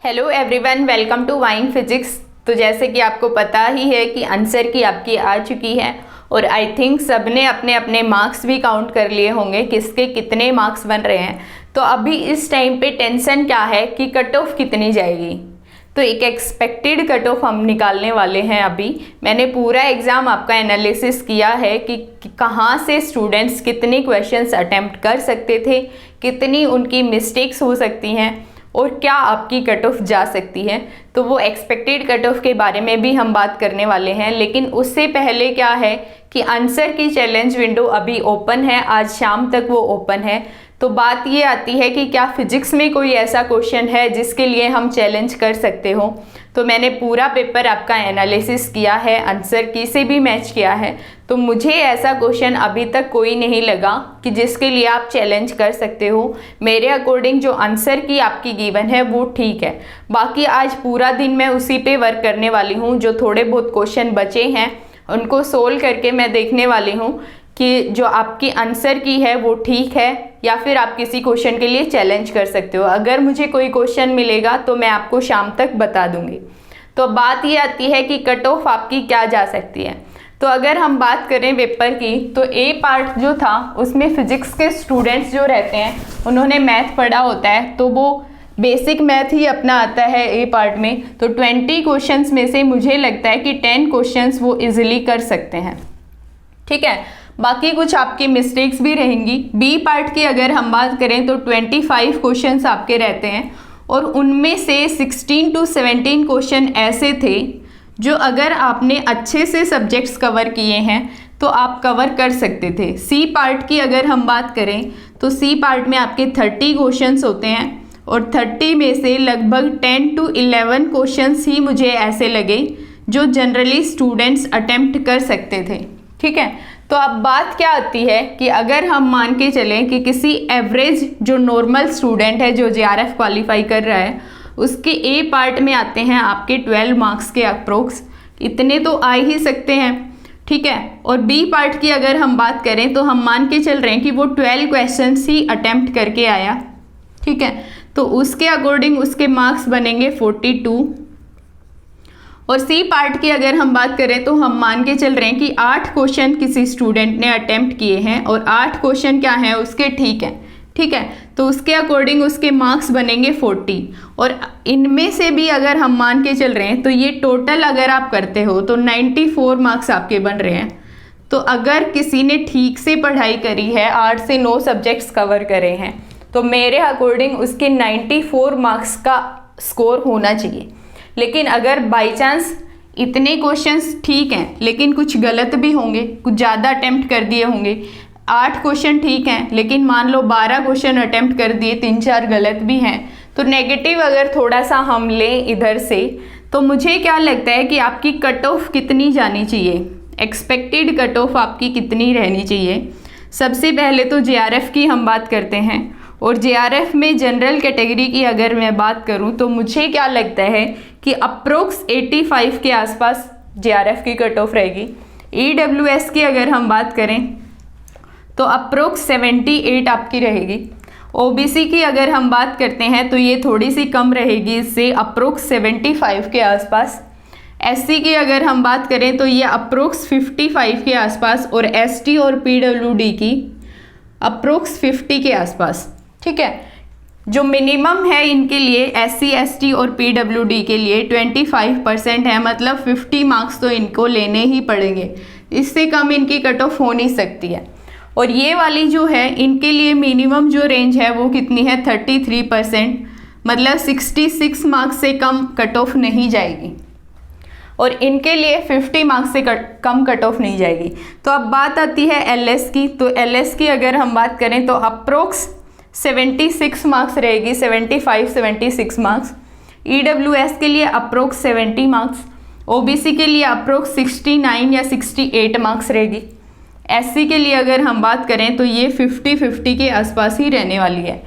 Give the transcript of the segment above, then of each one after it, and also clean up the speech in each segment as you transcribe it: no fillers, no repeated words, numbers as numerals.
Hello everyone, welcome to wine physics. तो जैसे कि आपको पता ही है कि आंसर की आपकी आ चुकी है और आई थिंक सबने अपने अपने मार्क्स भी काउंट कर लिए होंगे, किसके कितने मार्क्स बन रहे हैं। तो अभी इस टाइम पे टेंशन क्या है कि कट ऑफ कितनी जाएगी। तो एक एक्सपेक्टेड कट ऑफ हम निकालने वाले हैं। अभी मैंने पूरा एग्ज़ाम आपका एनालिसिस किया है कि कहाँ से स्टूडेंट्स कितने क्वेश्चंस अटेम्प्ट कर सकते थे, कितनी उनकी मिस्टेक्स हो सकती हैं और क्या आपकी कट ऑफ जा सकती है। तो वो एक्सपेक्टेड कट ऑफ के बारे में भी हम बात करने वाले हैं। लेकिन उससे पहले क्या है कि आंसर की चैलेंज विंडो अभी ओपन है, आज शाम तक वो ओपन है। तो बात ये आती है कि क्या फिजिक्स में कोई ऐसा क्वेश्चन है जिसके लिए हम चैलेंज कर सकते हो। तो मैंने पूरा पेपर आपका एनालिसिस किया है, आंसर की से भी मैच किया है। तो मुझे ऐसा क्वेश्चन अभी तक कोई नहीं लगा कि जिसके लिए आप चैलेंज कर सकते हो। मेरे अकॉर्डिंग जो आंसर की आपकी गिवन है वो ठीक है। बाकी आज पूरा दिन मैं उसी पे वर्क करने वाली हूँ। जो थोड़े बहुत क्वेश्चन बचे हैं उनको सोल्व करके मैं देखने वाली हूँ कि जो आपकी आंसर की है वो ठीक है या फिर आप किसी क्वेश्चन के लिए चैलेंज कर सकते हो। अगर मुझे कोई क्वेश्चन मिलेगा तो मैं आपको शाम तक बता दूंगी। तो बात ये आती है कि कट ऑफ आपकी क्या जा सकती है। तो अगर हम बात करें पेपर की, तो ए पार्ट जो था उसमें फिजिक्स के स्टूडेंट्स जो रहते हैं उन्होंने मैथ पढ़ा होता है, तो वो बेसिक मैथ ही अपना आता है ए पार्ट में। तो 20 क्वेश्चंस में से मुझे लगता है कि 10 क्वेश्चंस वो इजीली कर सकते हैं, ठीक है। बाकी कुछ आपकी मिस्टेक्स भी रहेंगी। बी पार्ट की अगर हम बात करें तो 25 क्वेश्चंस आपके रहते हैं और उनमें से 16 to 17 क्वेश्चन ऐसे थे जो अगर आपने अच्छे से सब्जेक्ट्स कवर किए हैं तो आप कवर कर सकते थे। सी पार्ट की अगर हम बात करें तो सी पार्ट में आपके 30 क्वेश्चंस होते हैं और 30 में से लगभग 10 to 11 क्वेश्चंस ही मुझे ऐसे लगे जो जनरली स्टूडेंट्स अटेम्प्ट कर सकते थे, ठीक है। तो अब बात क्या आती है कि अगर हम मान के चलें कि किसी एवरेज जो नॉर्मल स्टूडेंट है जो जेआरएफ क्वालिफाई कर रहा है उसके ए पार्ट में आते हैं आपके 12 मार्क्स के अप्रोक्स, इतने तो आ ही सकते हैं, ठीक है। और बी पार्ट की अगर हम बात करें तो हम मान के चल रहे हैं कि वो 12 क्वेश्चंस ही अटेम्प्ट करके आया, ठीक है। तो उसके अकॉर्डिंग उसके मार्क्स बनेंगे 42। और सी पार्ट की अगर हम बात करें तो हम मान के चल रहे हैं कि 8 क्वेश्चन किसी स्टूडेंट ने अटेम्प्ट किए हैं और 8 क्वेश्चन क्या हैं उसके ठीक है, ठीक है। तो उसके अकॉर्डिंग उसके मार्क्स बनेंगे 40। और इनमें से भी अगर हम मान के चल रहे हैं तो ये टोटल अगर आप करते हो तो 94 मार्क्स आपके बन रहे हैं। तो अगर किसी ने ठीक से पढ़ाई करी है, 8 से 9 सब्जेक्ट्स कवर करे हैं, तो मेरे अकॉर्डिंग उसके 94 मार्क्स का स्कोर होना चाहिए। लेकिन अगर बाई चांस इतने क्वेश्चंस ठीक हैं लेकिन कुछ गलत भी होंगे, कुछ ज़्यादा अटेम्प्ट कर दिए होंगे, 8 क्वेश्चन ठीक हैं लेकिन मान लो 12 क्वेश्चन अटेम्प्ट कर दिए, 3-4 गलत भी हैं, तो नेगेटिव अगर थोड़ा सा हम लें इधर से, तो मुझे क्या लगता है कि आपकी कट ऑफ कितनी जानी चाहिए, एक्सपेक्टेड कट ऑफ आपकी कितनी रहनी चाहिए। सबसे पहले तो जेआरएफ की हम बात करते हैं और जेआरएफ में जनरल कैटेगरी की अगर मैं बात करूं तो मुझे क्या लगता है कि अप्रोक्स 85 के आसपास जेआरएफ की कट ऑफ रहेगी। ईडब्ल्यूएस की अगर हम बात करें तो अप्रोक्स 78 आपकी रहेगी। ओबीसी की अगर हम बात करते हैं तो ये थोड़ी सी कम रहेगी, इससे अप्रोक्स 75 के आसपास। एससी की अगर हम बात करें तो ये अप्रोक्स 55 के आसपास और एसटी और पीडब्ल्यूडी की अप्रोक्स 50 के आसपास, ठीक है। जो मिनिमम है इनके लिए एससी एसटी और पीडब्ल्यूडी के लिए 25% है, मतलब 50 मार्क्स तो इनको लेने ही पड़ेंगे, इससे कम इनकी कट ऑफ हो नहीं सकती है। और ये वाली जो है इनके लिए मिनिमम जो रेंज है वो कितनी है, 33%, मतलब 66 मार्क्स से कम कट ऑफ नहीं जाएगी और इनके लिए 50 मार्क्स से कम कट ऑफ नहीं जाएगी। तो अब बात आती है एलएस की। तो एलएस की अगर हम बात करें तो अप्रोक्स 76 मार्क्स रहेगी, 75-76 मार्क्स। ईडब्ल्यूएस के लिए अप्रोक्स 70 मार्क्स, ओबीसी के लिए अप्रोक्स 69 या 68 मार्क्स रहेगी। एससी के लिए अगर हम बात करें तो ये 50-50 के आसपास ही रहने वाली है।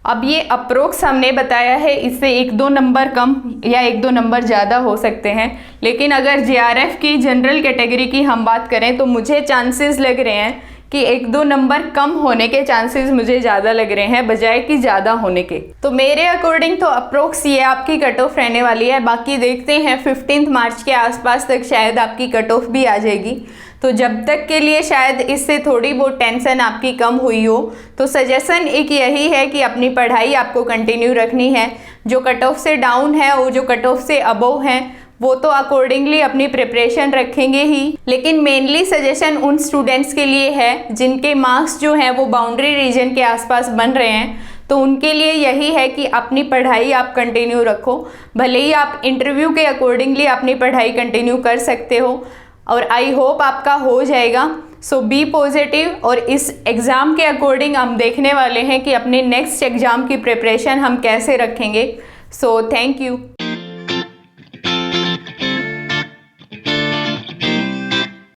अब ये अप्रोक्स हमने बताया है, इससे 1-2 नंबर कम या 1-2 नंबर ज़्यादा हो सकते हैं। लेकिन अगर जेआरएफ की जनरल कैटेगरी की हम बात करें तो मुझे चांसेस लग रहे हैं कि 1-2 नंबर कम होने के चांसेस मुझे ज़्यादा लग रहे हैं बजाय कि ज़्यादा होने के। तो मेरे अकॉर्डिंग तो अप्रोक्स ये आपकी कट ऑफ रहने वाली है। बाकी देखते हैं 15 मार्च के आसपास तक शायद आपकी कट ऑफ भी आ जाएगी। तो जब तक के लिए शायद इससे थोड़ी बहुत टेंशन आपकी कम हुई हो, तो सजेशन एक यही है कि अपनी पढ़ाई आपको कंटिन्यू रखनी है। जो कट ऑफ से डाउन है और जो कट ऑफ से अबव हैं वो तो अकॉर्डिंगली अपनी प्रिपरेशन रखेंगे ही, लेकिन मेनली सजेशन उन स्टूडेंट्स के लिए है जिनके मार्क्स जो हैं वो बाउंड्री रीजन के आसपास बन रहे हैं। तो उनके लिए यही है कि अपनी पढ़ाई आप कंटिन्यू रखो। भले ही आप इंटरव्यू के अकॉर्डिंगली अपनी पढ़ाई कंटिन्यू कर सकते हो और आई होप आपका हो जाएगा। सो बी पॉजिटिव। और इस एग्ज़ाम के अकॉर्डिंग हम देखने वाले हैं कि अपने नेक्स्ट एग्ज़ाम की प्रिपरेशन हम कैसे रखेंगे। So thank you.